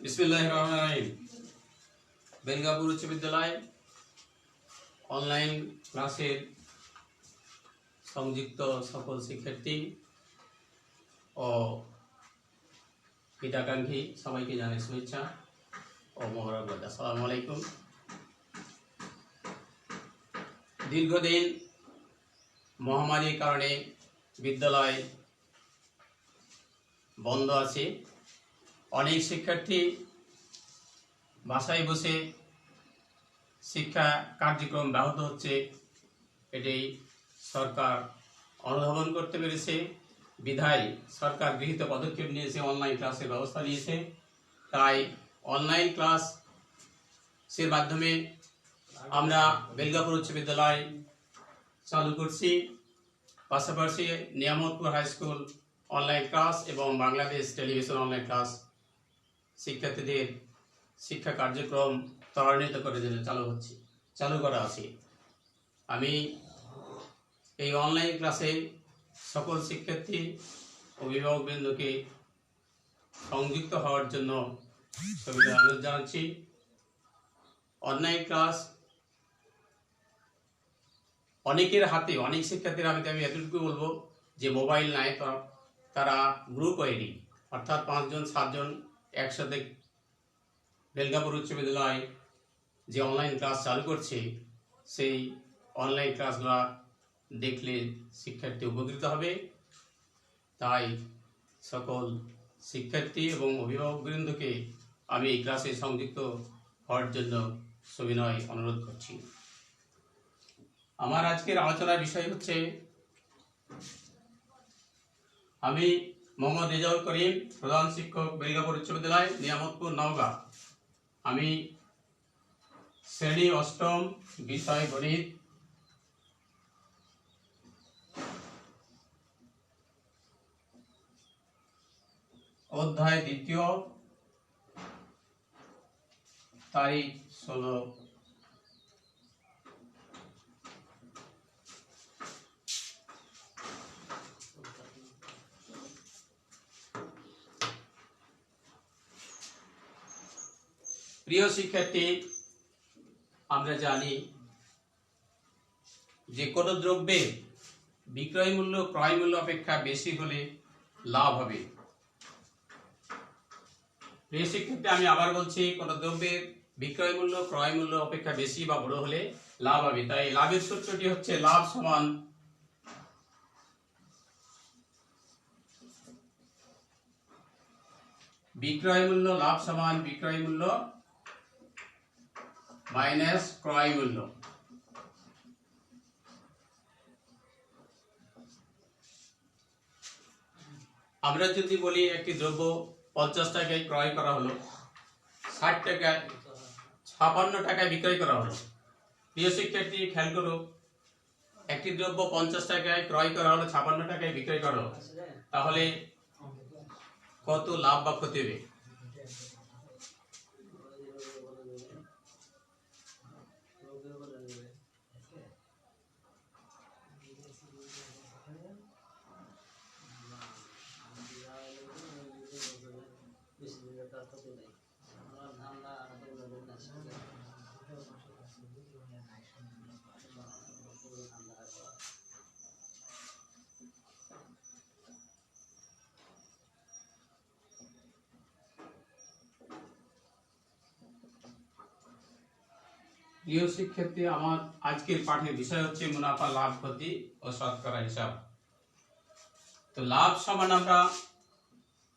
बिस्मिल्लाहिर्रहमानिर्रहीम। बेलगापुर उच्च विद्यालय অনলাইন ক্লাসের সংযুক্ত সকল শিক্ষার্থী ও হিতাকাঙ্ক্ষী সবাইকে জানাই শুভেচ্ছা ও মোবারকবাদ। আসসালামু আলাইকুম। দীর্ঘদিন মহামারীর কারণে বিদ্যালয় বন্ধ আছে। অনেক শিক্ষার্থী বাসায় বসে শিক্ষা কার্যক্রম ব্যাহত হচ্ছে। এটাই সরকার অনুধাবন করতে পেরেছে, বিধায় সরকার গৃহীত পদক্ষেপ নিয়েছে, অনলাইন ক্লাসের ব্যবস্থা নিয়েছে। তাই অনলাইন ক্লাসের মাধ্যমে আমরা বেলগাপুর উচ্চ বিদ্যালয় চালু করছি। পাশাপাশি Niamatpur high school online class এবং বাংলাদেশ টেলিভিশন অনলাইন ক্লাস শিক্ষার্থীদের শিক্ষা কার্যক্রম ত্বরান্বিত করে জন্য চালু করা আছে। আমি এই অনলাইন ক্লাসে সকল শিক্ষার্থী অভিভাবকবৃন্দকে সংযুক্ত হওয়ার জন্য সবিনয় অনুরোধ জানাচ্ছি। অনলাইন ক্লাস অনেকের হাতে, অনেক শিক্ষার্থীর হাতে আমি এতটুকু বলবো যে মোবাইল নাই, তারা গ্রুপ ওয়াইজ অর্থাৎ 5 জন 7 জন একসাথে বেলগাপুর উচ্চ বিদ্যালয় যে অনলাইন ক্লাস চালু করছে, সেই অনলাইন ক্লাসগুলো দেখলে শিক্ষার্থী উপকৃত হবে। তাই সকল শিক্ষার্থী এবং অভিভাবকবৃন্দকে আমি এই ক্লাসে সংযুক্ত হওয়ার জন্য সবিনয় অনুরোধ করছি। আমার আজকের আলোচনার বিষয় হচ্ছে, আমি মোহাম্মদ রেজাউল করিম, প্রধান শিক্ষক বেলগাপুর উচ্চ বিদ্যালয় নিয়ামতপুর নওগাঁ। আমি শ্রেণী 8ম, বিষয় গণিত। অধ্যায় 2, তারিখ 16। প্রিয় শিক্ষার্থী, আমরা জানি যে কোনো দ্রব্যের বিক্রয় মূল্য ক্রয় মূল্য অপেক্ষা বেশি হলে লাভ হবে। প্রিয় শিক্ষার্থী, আমি আবার বলছি, কোনো দ্রব্যের বিক্রয় মূল্য ক্রয় মূল্য অপেক্ষা বেশি বা বড় হলে লাভ হবে। তাই লাভের সূত্রটি হচ্ছে লাভ সমান বিক্রয় মূল্য, লাভ সমান বিক্রয় মূল্য মাইনাস ক্রয় মূল্য। আমরা যদি বলি একটি দ্রব্য 50 টাকায় ক্রয় করা হলো, 60 টাকায় 56 টাকায় বিক্রয় করা হলো। প্রিয় শিক্ষার্থী, খেয়াল করো, একটি দ্রব্য 50 টাকায় ক্রয় করা হলো, 56 টাকায় বিক্রয় করা হলো, তাহলে কত লাভ বা ক্ষতি হবে? প্রিয় শিক্ষার্থী, আমার আজকের পাঠের বিষয় হচ্ছে মুনাফা, লাভ, ক্ষতি ও শতকরা হিসাব। তো লাভ সমান, আমরা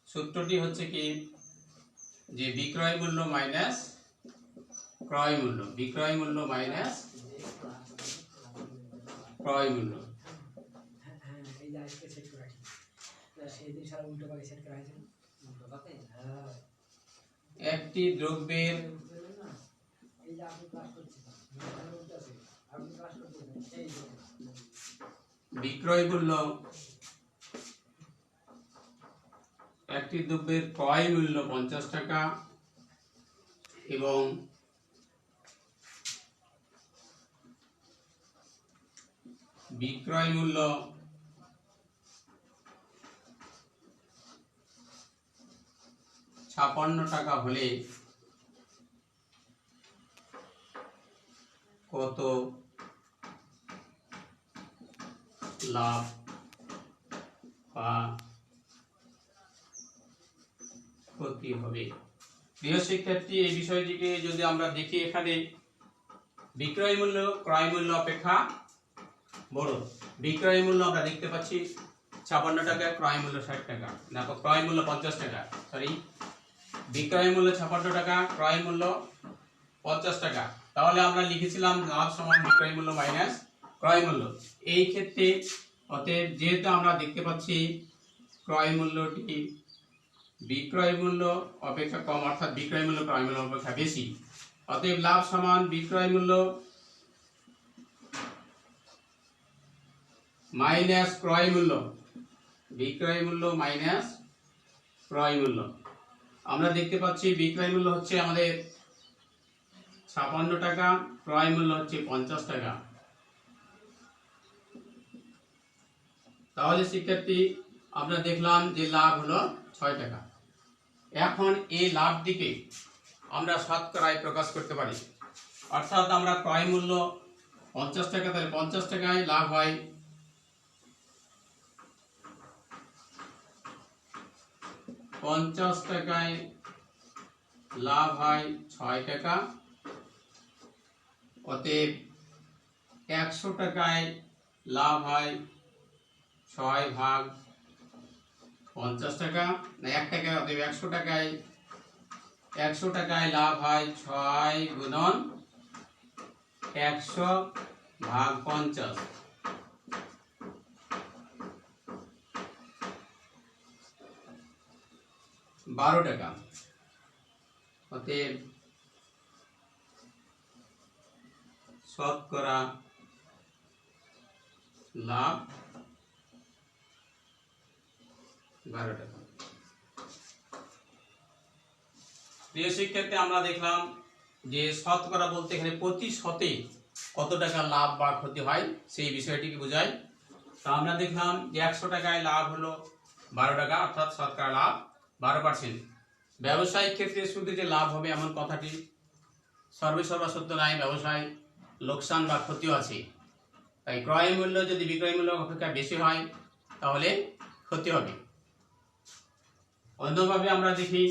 সূত্রটি হচ্ছে কি, যে বিক্রয় মূল্য মাইনাস ক্রয় মূল্য, বিক্রয় মূল্য মাইনাস ক্রয় মূল্য। একটি দ্রব্যের বিক্রয় মূল্য, একটি দ্রব্যের ক্রয় মূল্য 50 টাকা এবং বিক্রয় মূল্য 56 টাকা হলে কত লাভ বা ক্ষতি হবে? প্রিয় শিক্ষার্থী, এই বিষয়টিকে যদি আমরা দেখি, এখানে বিক্রয় মূল্য ক্রয় মূল্য অপেক্ষা বড়। বিক্রয় মূল্য আমরা দেখতে পাচ্ছি 56 টাকা, ক্রয় মূল্য 60 টাকা, না ক্রয় মূল্য 50 টাকা, সরি, বিক্রয় মূল্য 56 টাকা, ক্রয় মূল্য 50 টাকা। তাহলে আমরা লিখেছিলাম লাভ সমান বিক্রয় মূল্য মাইনাস ক্রয় মূল্য। এই ক্ষেত্রে অতএব যেহেতু আমরা দেখতে পাচ্ছি ক্রয় মূল্যটি বিক্রয় মূল্য অপেক্ষা কম, অর্থাৎ বিক্রয় মূল্য ক্রয় মূল্য অপেক্ষা বেশি, অতএব লাভ সমান বিক্রয় মূল্য মাইনাস ক্রয় মূল্য, বিক্রয় মূল্য মাইনাস ক্রয় মূল্য। আমরা দেখতে পাচ্ছি বিক্রয় মূল্য হচ্ছে আমাদের 56 টাকা, ক্রয় মূল্য হচ্ছে 50 টাকা। তাহলে শিক্ষার্থী আমরা দেখলাম যে লাভ হলো 6 টাকা। এখন এই লাভটিকে আমরা শতকরায় প্রকাশ করতে পারি, অর্থাৎ আমরা ক্রয় মূল্য 50 টাকা, তাহলে 50 টাকায় লাভ হয় 50 টাকায় লাভ হয় 6 টাকা। অতএব 100 টাকায় লাভ হয় 6 ভাগ 50 টাকা, না 1 টাকা, অতএব 100 টাকায় লাভ হয় 6 গুণন 100 ভাগ 50, 12 টাকা। অতএব শতকরা লাভ 12 টাকা। প্রিয় শিক্ষার্থী, আমরা দেখলাম যে শতকরা বলতে এখানে প্রতি শতে কত টাকা লাভ বা ক্ষতি হয় সেই বিষয়টিকে বোঝায়। তো আমরা দেখলাম যে 100 টাকায় লাভ হলো 12 টাকা, অর্থাৎ শতকরা লাভ 12%। ব্যবসায়িক ক্ষেত্রে শুধু যে লাভ হবে এমন কথাটি সর্বসর্বা সত্য নয়, ব্যবসায় লোকসান বা ক্ষতিও আছে। তাই ক্রয় মূল্য যদি বিক্রয় মূল্য অপেক্ষা বেশি হয় তাহলে ক্ষতি হবে। অন্যভাবে আমরা দেখি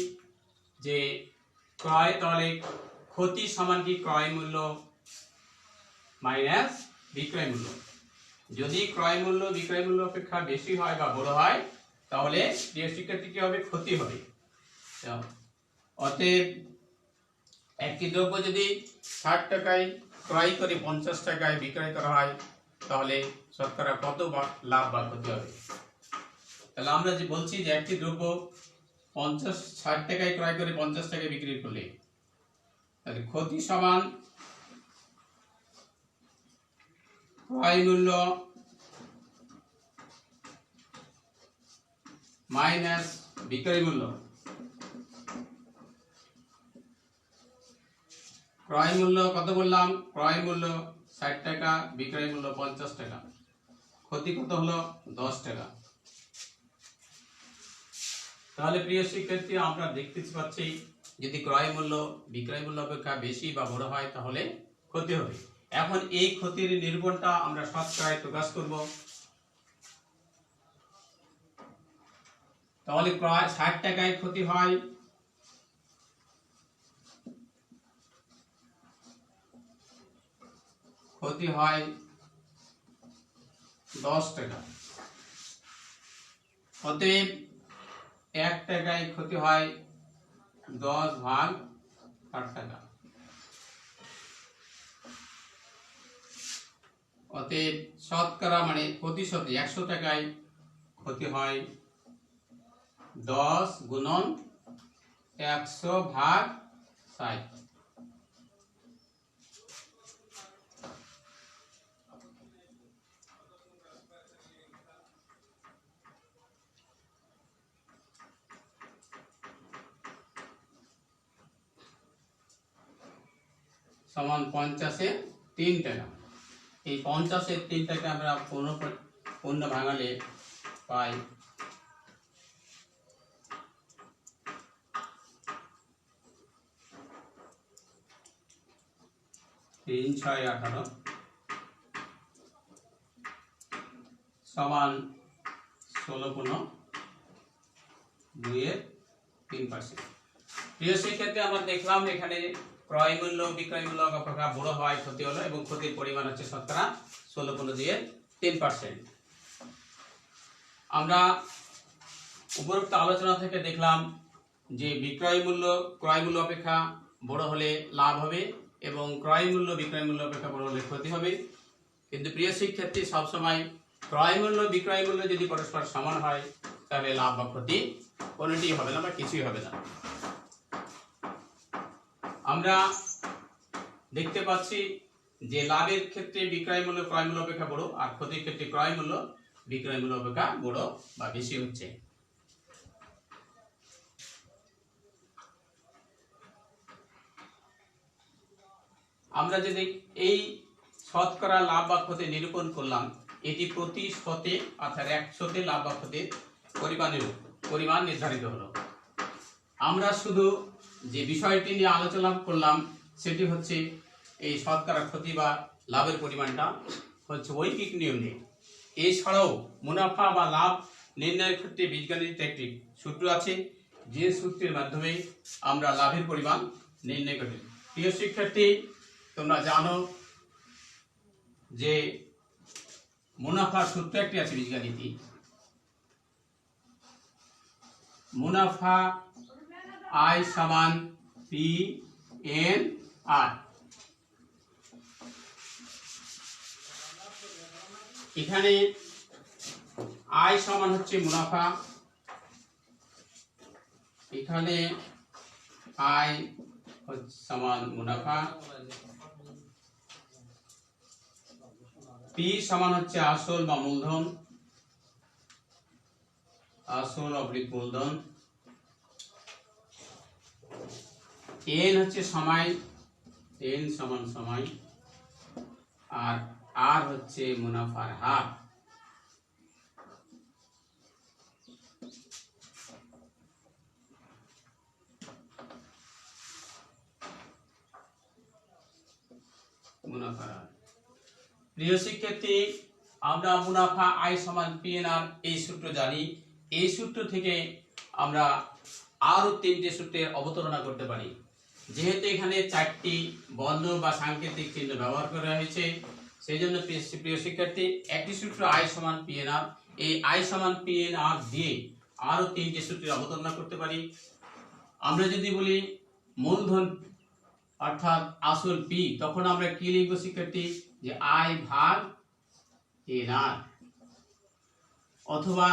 যে ক্রয়, তাহলে ক্ষতি সমান কি ক্রয় মূল্য মাইনাস বিক্রয় মূল্য। যদি ক্রয় মূল্য বিক্রয় মূল্য অপেক্ষা বেশি হয় বা বড় হয় তাহলে প্রিয় শিক্ষার্থী কি হবে? ক্ষতি হবে। অতএব একটি দ্রব্য যদি 60 টাকায় ক্রয় করে 50 টাকায় বিক্রয় করা হয় তাহলে শতকরা কত লাভ বা ক্ষতি হবে? তাহলে আমরা যে বলছি যে একটি দ্রব্য 60 টাকায় ক্রয় করে 50 টাকায় বিক্রি করলে তাহলে ক্ষতি সমান ক্রয় মূল্য মাইনাস বিক্রয় মূল্য। ক্রয় মূল্য কত বললাম? ক্রয় মূল্য 60 টাকা, বিক্রয় মূল্য 50 টাকা, ক্ষতি কত হলো? 10 টাকা। তাহলে প্রিয় শিক্ষার্থী, আমরা দেখতে পাচ্ছি যদি ক্রয় মূল্য বিক্রয় মূল্য অপেক্ষা বেশি বা বড় হয় তাহলে ক্ষতি হবে। এখন এই ক্ষতির নিরূপণটা আমরা শতকরায় প্রকাশ করব। তাহলে প্রায় 60 টাকায় ক্ষতি হয় ক্ষতি হয় 10 টাকা। অতএব 1 টাকায় ক্ষতি হয় 10 ভাগ 60 টাকা। অতএব শতকরা মানে প্রতিশতে 100 টাকায় ক্ষতি হয় 10 গুণন 100 ভাগ 60। সমান 50-এ 3 টাকা। এই 50-এ 3 টাকা আমরা পূর্ণ ভাঙালে পাই 3 6 18 সমান 16 গুণ 2 এর 3%। প্রিয় শিক্ষার্থী, আমরা দেখলাম এখানে ক্রয় মূল্য বিক্রয় মূল্য অপেক্ষা বড় হয় ক্ষতি হলো এবং ক্ষতির পরিমাণ হচ্ছে শতকরা 16 গুণ 2 এর 3%। আমরা উপরোক্ত আলোচনা থেকে দেখলাম যে বিক্রয় মূল্য ক্রয় মূল্য অপেক্ষা বড় হলে লাভ হবে এবং ক্রয় মূল্য বিক্রয় মূল্য অপেক্ষা বড় হলে ক্ষতি হবে। কিন্তু প্রিয় শিক্ষার্থী, সবসময় ক্রয় মূল্য বিক্রয় মূল্য যদি পরস্পর সমান হয় তাহলে লাভ বা ক্ষতি কোনোটি হবে না বা কিছুই হবে না। আমরা দেখতে পাচ্ছি যে লাভের ক্ষেত্রে বিক্রয় মূল্য ক্রয় মূল্য অপেক্ষা বড় আর ক্ষতির ক্ষেত্রে ক্রয় মূল্য বিক্রয় মূল্য অপেক্ষা বড় বা বেশি হচ্ছে। আমরা যদি এই শতকরা লাভ বা ক্ষতি নিরূপণ করলাম, এটি প্রতি শতে অর্থাৎ 100তে লাভ বা ক্ষতির পরিমাণ নির্ধারিত হলো। আমরা শুধু যে বিষয়টি নিয়ে আলোচনা করলাম সেটি হচ্ছে এই শতকরা ক্ষতি বা লাভের পরিমাণটা হচ্ছে ঐকিক নিয়ম নিয়ে। এছাড়াও মুনাফা বা লাভ নির্ণয়ের ক্ষেত্রে বীজগণিত একটি সূত্র আছে, যে সূত্রের মাধ্যমে আমরা লাভের পরিমাণ নির্ণয় করি। প্রিয় শিক্ষার্থী, তোমরা জানো যে মুনাফার সূত্র একটি আছে বীজগণিত। মুনাফা আই সমান পি এন আর। এখানে আই সমান হচ্ছে মুনাফা, এখানে আই সমান মুনাফা, পি সমান হচ্ছে আসল বা মূলধন, আসল অবলিক মূলধন, এন হচ্ছে সময়, এন সমান সময়, আর আর হচ্ছে মুনাফার হার। মুনাফার হার। প্রিয় শিক্ষার্থী, আমরা মুনাফা আই সমান পি এন আর এই সূত্র জানি। এই সূত্র থেকে আমরা আরো 3টে সূত্রের অবতারণা করতে পারি। যেহেতু এখানে 4টি বর্ণ বা সাংকেতিক চিহ্ন ব্যবহার করা হয়েছে, সেই জন্য প্রিয় শিক্ষার্থী, একটি সূত্র আই সমান পি এন আর, এই আই সমান পি এন আর দিয়ে আরো 3টে সূত্রের অবতারণা করতে পারি। আমরা যদি বলি মূলধন অর্থাৎ আসল পি, তখন আমরা কি লিখবো শিক্ষার্থী, যে আই ভাগ এন আর। অথবা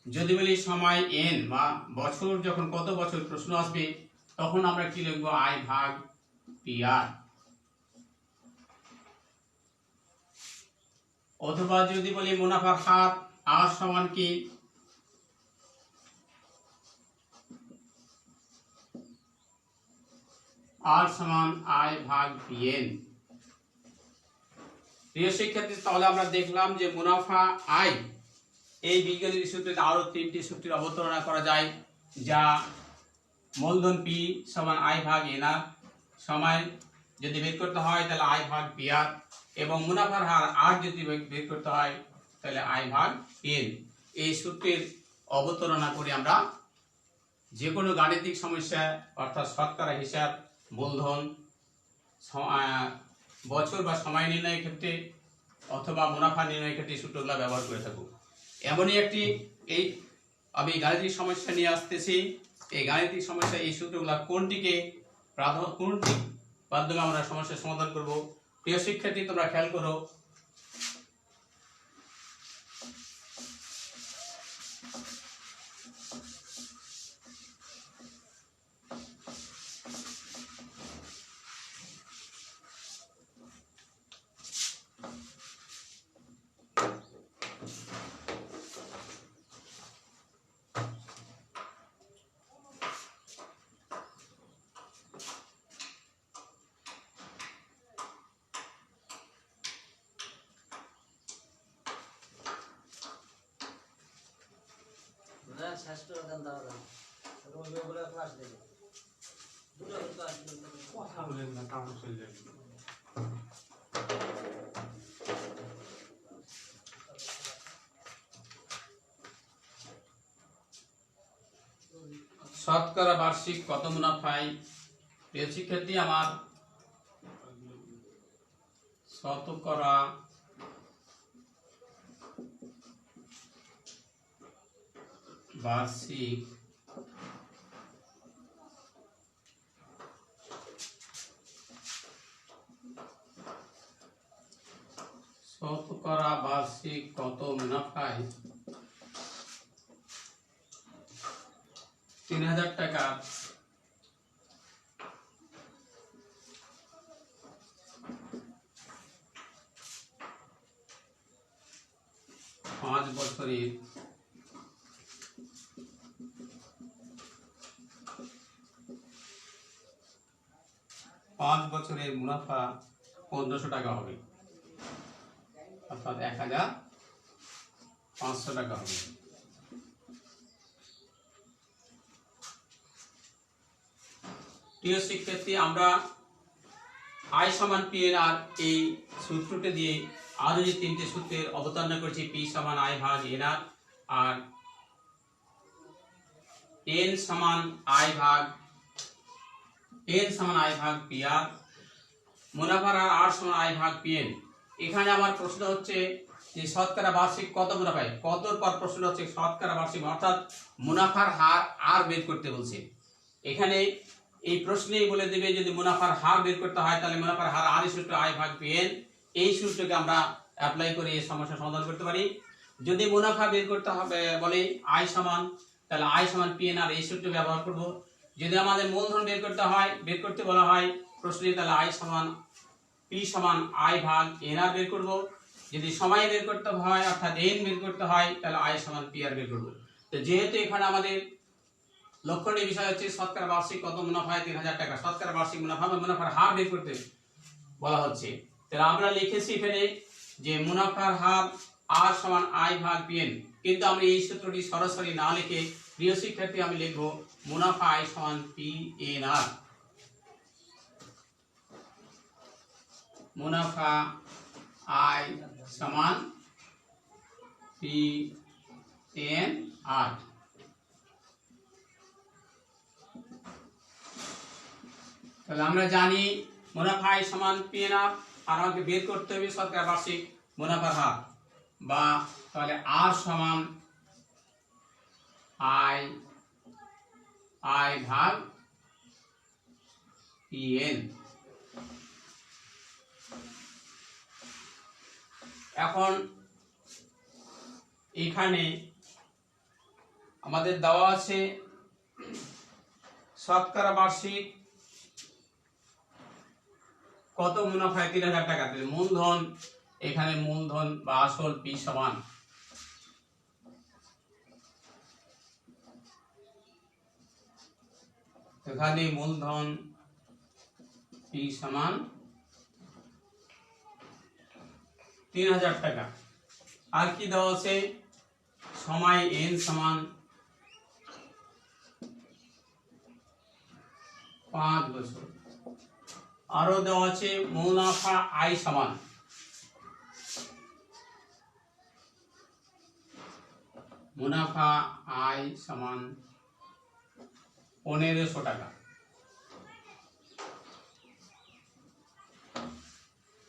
যদি বলি সময় এন বা বছর, যখন কত বছর প্রশ্ন আসবে তখন আমরা কি লিখবো, আই ভাগ পি আর। অথবা যদি বলি মুনাফার হার, আর সমান কি, আর সমান আই ভাগ পি এন। প্রিয় শিক্ষার্থী, তাহলে আমরা দেখলাম যে মুনাফা আই এই বীজগণিত সূত্রে আরো 3টি সূত্রের অবতারণা করা যায়, যা মূলধন পি সমান আই ভাগ এন আর, সময় যদি বের করতে হয় তাহলে আই ভাগ পি আর, এবং মুনাফার হার আর যদি বের করতে হয় তাহলে আই ভাগ এন। এই সূত্রের অবতারণা করে আমরা যে কোনো গাণিতিক সমস্যা অর্থাৎ শতকরা হিসাব, মূলধন, বছর বা সময় নির্ণয়ের ক্ষেত্রে অথবা মুনাফা নির্ণয়ের ক্ষেত্রে সূত্রগুলো ব্যবহার করে থাকবো। এমনই একটি এই আমি গাণিতিক সমস্যা নিয়ে আসতেছি। এই গাণিতিক সমস্যা এই সূত্রগুলো কোনটিকে মাধ্যমে আমরা সমস্যার সমাধান করব। প্রিয় শিক্ষার্থী, তোমরা খেয়াল করো, কথা বলেন না, কাম চলে যাবে। শতকরা বার্ষিক কত মুনাফায়, প্রিয় শিক্ষার্থী আমার শতকরা বার্ষিক কত মুনাফায় 3000 টাকা 5 বছরের মুনাফা 1500 টাকা হবে, অর্থাৎ 1500 টাকা হবে। প্রিয় শিক্ষার্থী, আমরা আই সমান পি এন আর এই সূত্রটি দিয়ে আরো যে 3টে সূত্রের অবতারণা করেছি, পি সমান আই ভাগ এন আর এন সমান আই ভাগ পি আর, মুনাফার আর সমান আই ভাগ পি এন। এখানে আমার প্রশ্ন হচ্ছে যে শতকরা বার্ষিক কত মুনাফায়, কতর পর প্রশ্ন হচ্ছে শতকরা বার্ষিক, অর্থাৎ মুনাফার হার আর বের করতে বলছে। এখানে এই প্রশ্নেই বলে দেবে যদি মুনাফার হার বের করতে হয় তাহলে মুনাফার হার আর সূত্র আই ভাগ পি এন, এই সূত্রকে আমরা অ্যাপ্লাই করে এই সমস্যা সমাধান করতে পারি। যদি মুনাফা বের করতে হবে বলে আই সমান, তাহলে আই সমান পি এন আর এই সূত্র ব্যবহার করব। যদি আমাদের মূলধন বের করতে বলা হয় প্রশ্নে, তাহলে আই সমান পি সমান আই ভাগ এন আর বের করব। যদি সময় বের করতে হয় অর্থাৎ এন বের করতে হয় তাহলে আই সমান পি আর বের করব। তো যেহেতু এখানে আমাদের লক্ষণীয় বিষয় হচ্ছে শতকরা বার্ষিক কত মুনাফায় 3000 টাকা, শতকরা বার্ষিক মুনাফা বা মুনাফার হার বের করতে বলা হচ্ছে, তাহলে আমরা লিখেছি এখানে যে মুনাফার হার আর সমান আই ভাগ পি এন। কিন্তু আমি এই সূত্রটি সরাসরি না লিখে প্রিয় শিক্ষার্থী আমি লিখব মুনাফা আই সমান পি এন আর, মুনাফা আই সমান পি এন আর। তাহলে আমরা জানি মুনাফা আই সমান পি এন আর, আর আমাকে বের করতে হবে শতকরা বার্ষিক মুনাফার হার, বা তাহলে আর সমান আই ভাগ পি এন। এখন এখানে আমাদের দেওয়া আছে শতকরা বার্ষিক কত মুনাফায় 3000 টাকা, মূলধন এখানে মূলধন বা আসল পি সমান এখানে মূলধন পি সমান 3000 টাকা। আর কি দেওয়া আছে, সময় এন সমান 5 বছর। আরো দেওয়া আছে মুনাফা আই সমান মুনাফা আই সমান 1500 টাকা।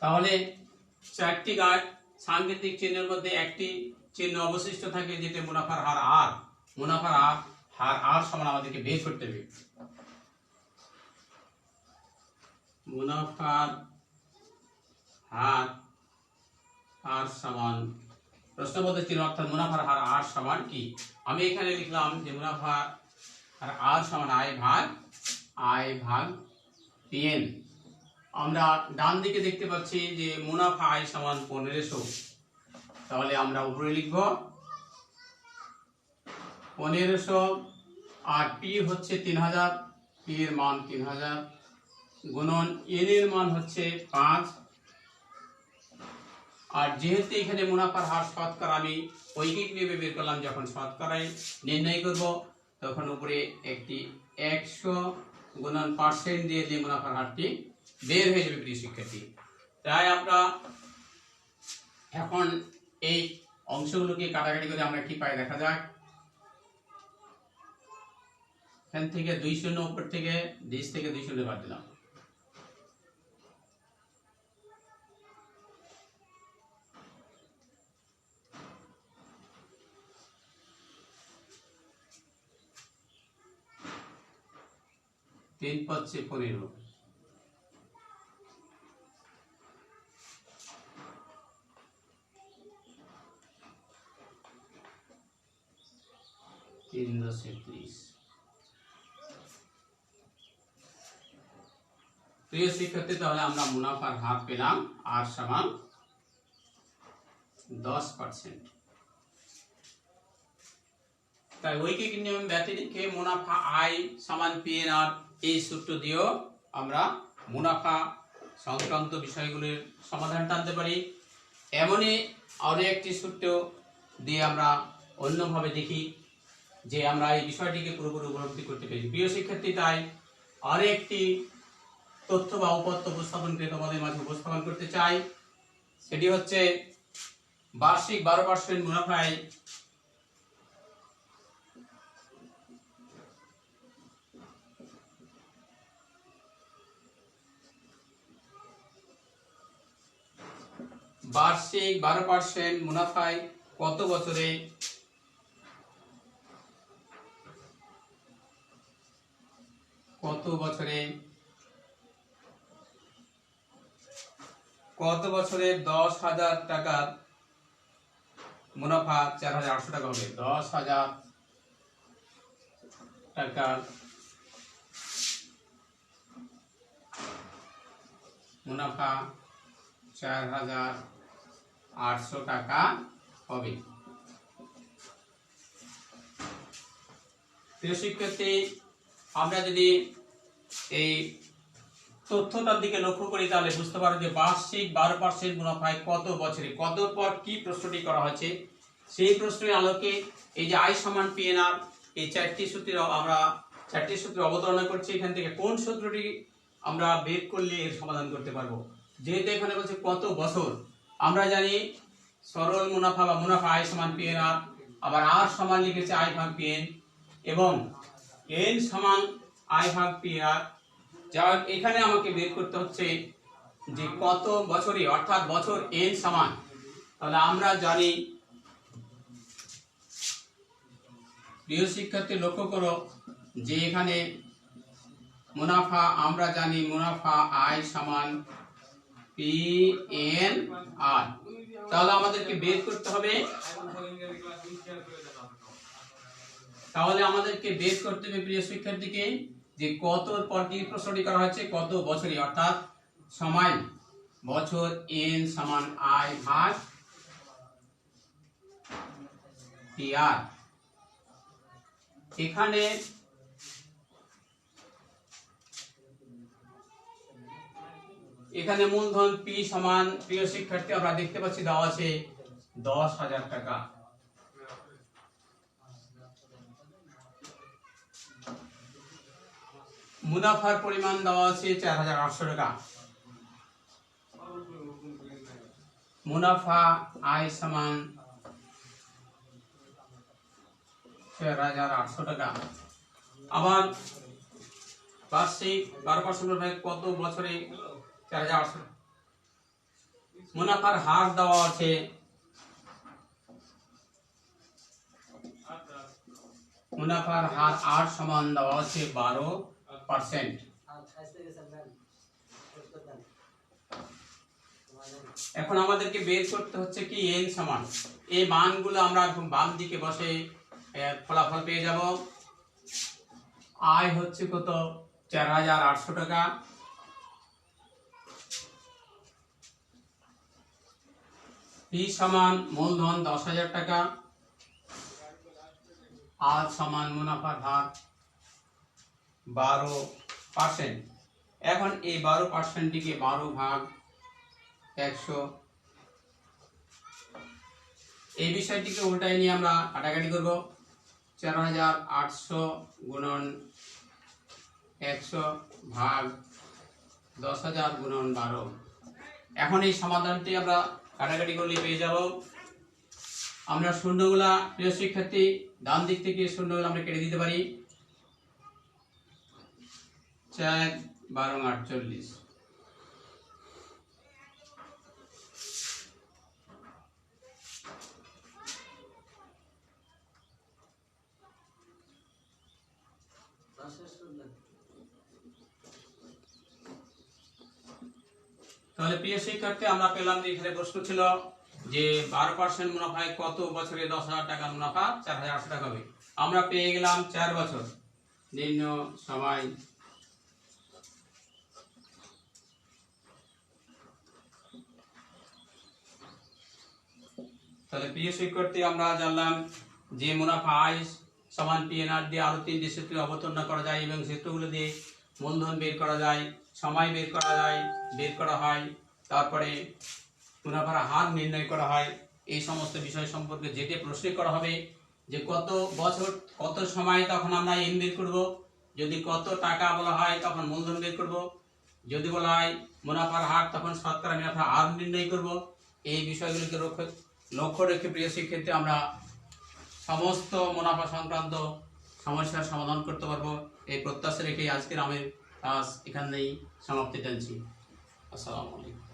তাহলে 4টি সাংকেতিক চিহ্নের মধ্যে একটি চিহ্ন অবশিষ্ট থাকে যেটা মুনাফার হার আর, মুনাফার হার আর সমান আমাদেরকে বের করতে হবে। মুনাফার হার আর সমান প্রশ্নবোধক চিহ্ন, অর্থাৎ মুনাফার হার আর সমান কি, আমি এখানে লিখলাম যে মুনাফার হার আর সমান আই ভাগ পি এন। আমরা ডান দিকে দেখতে পাচ্ছি যে মুনাফা আই সমান 1500, তাহলে আমরা উপরে লিখব 1500 আর পি হচ্ছে 3000, পি এর মান 3000 গুণন এন এর মান হচ্ছে 5। আর যেহেতু এখানে মুনাফার হার শতকরা আমি ঐকিকভাবে বের করলাম, যখন শতকরায় নির্ণয় করব তখন উপরে একটি 100 গুণন পার্সেন্ট দিয়ে যে মুনাফার হারটি বের হয়ে যাবে প্রিয় শিক্ষার্থী। তাই আমরা এখন এই অংশগুলোকে কাটাকাটি করে আমরা কি পাই দেখা যাক। এখান থেকে 2 শূন্য উপর থেকে নিচ থেকে 2 শূন্য বাদ দিলাম। তিন 5 15, তিন 10 30। প্রিয় শিক্ষার্থী, তাহলে আমরা মুনাফার হার পেলাম আর সমান 10%। তাই ঐকিক নিয়ম ব্যতিরেকে মুনাফা আয় সমান পিএনআর এই সূত্র দিয়েও আমরা মুনাফা সংক্রান্ত বিষয়গুলির সমাধান টানতে পারি। এমনই আরো একটি সূত্র দিয়ে আমরা অন্যভাবে দেখি যে আমরা এই বিষয়টিকে পুরোপুরি উপলব্ধি করতে পারি। প্রিয় শিক্ষার্থী, তাই আরো একটি তথ্য বা উপাত্ত উপস্থাপনকে তোমাদের মাঝে উপস্থাপন করতে চাই। সেটি হচ্ছে বার্ষিক 12% মুনাফায় বার্ষিক 12% মুনাফায় কত বছরে কত বছরে 10,000 টাকার মুনাফা 4,800 টাকা হবে। 10,000 টাকার মুনাফা 4,800 টাকা হবে। প্রিয় শিক্ষার্থী, আমরা যদি এই তথ্যটার দিকে লক্ষ্য করি তাহলে বুঝতে পারো যে বার্ষিক 12% মুনাফায় কত বছরে, কত পর কি প্রশ্নটি করা হয়েছে সেই প্রশ্নের আলোকে এই যে আয় সমান পিএনআর এই চারটি সূত্র অবতারণা করছি। এখান থেকে কোন সূত্রটি আমরা বের করলে এর সমাধান করতে পারবো। যেহেতু এখানে বলছে কত বছর, আমরা জানি সরল মুনাফা বা মুনাফা আয় সমান পিএনআর, আবার আর সমান লিখেছে আই ভাগ পিএন এবং এন সমান আই ভাগ পিআর। যা এখানে আমাকে বের করতে হচ্ছে যে কত বছরে, অর্থাৎ বছর এন সমান। তাহলে আমরা জানি, প্রিয় শিক্ষার্থী লক্ষ্য করো যে এখানে মুনাফা আমরা জানি মুনাফা আয় সমান পি এন আর। তাহলে আমাদেরকে বের করতে হবে প্রিয় শিক্ষার্থীকে যে কত পর কি প্রশ্নটি করা হচ্ছে, কত বছরে, অর্থাৎ সময় বছর এন সমান আই ভাগ পি আর। এখানে মূলধন পি সমান, প্রিয় শিক্ষার্থী আমরা দেখতে পাচ্ছি দেওয়া আছে 10,000 টাকা। মুনাফার পরিমাণ দেওয়া আছে 4,800 টাকা। মুনাফা আয় সমান 4,800 টাকা। আবার বার্ষিক 12% কত বছরে 4,800। মুনাফার হার দেওয়া আছে মুনাফার হার আর সমান দেওয়া আছে 12%। এখন আমাদেরকে বের করতে হচ্ছে কি এন সমান, এই মানগুলো আমরা বাম দিকে বসে ফলাফল পেয়ে যাব। আয় হচ্ছে কত 4,800 টাকা, পি সমান মূলধন 10,000 টাকা, আর সমান মুনাফার হার 12%। এখন এই 12%টিকে 12 ভাগ 100, এই বিষয়টিকে উল্টায় নিয়ে আমরা কাটাকাটি করব। 4,800 গুণন 100 ভাগ 10,000 গুণন 12। এখন এই সমাধানটি আমরা কাটাকাটি করলে পেয়ে যাব। আমরা শূন্যগুলা, প্রিয় শিক্ষার্থী, ডান দিক থেকে শূন্যগুলো আমরা কেটে দিতে পারি। 4 12 48। তাহলে প্রিয় শিক্ষার্থী, আমরা পেলাম যে এখানে প্রশ্ন ছিল যে 12% মুনাফায় কত বছরে 10,000 টাকা মুনাফা 4,800 টাকা হবে। আমরা পেয়ে গেলাম 4 বছর। নির্ণয় সময়। তাহলে প্রিয় শিক্ষার্থী, আমরা জানলাম যে মুনাফা আয় সমান পিএনআর দিয়ে আরো 3টি সূত্র অবতীর্ণ করা যায় এবং সূত্রগুলো দিয়ে মূলধন বের করা যায়, সময় বের করা যায়, বের করা হয়, তারপরে মুনাফার হার নির্ণয় করা হয়। এই সমস্ত বিষয় সম্পর্কে যেটা প্রশ্ন করা হবে যে কত বছর কত সময়, তখন আমরা এন বের করব। যদি কত টাকা বলা হয় তখন মূলধন বের করব। যদি বলা হয় মুনাফার হার, তখন শতকরা মুনাফার হার নির্ণয় করব। এই বিষয়গুলোকে লক্ষ্য রেখে প্রিয় শিক্ষার্থী আমরা সমস্ত মুনাফা সংক্রান্ত সমস্যার সমাধান করতে পারবো। এই প্রত্যাশা রেখে আজকের আমি ক্লাস এখানেই সমাপ্তি টানছি। আসসালামু আলাইকুম।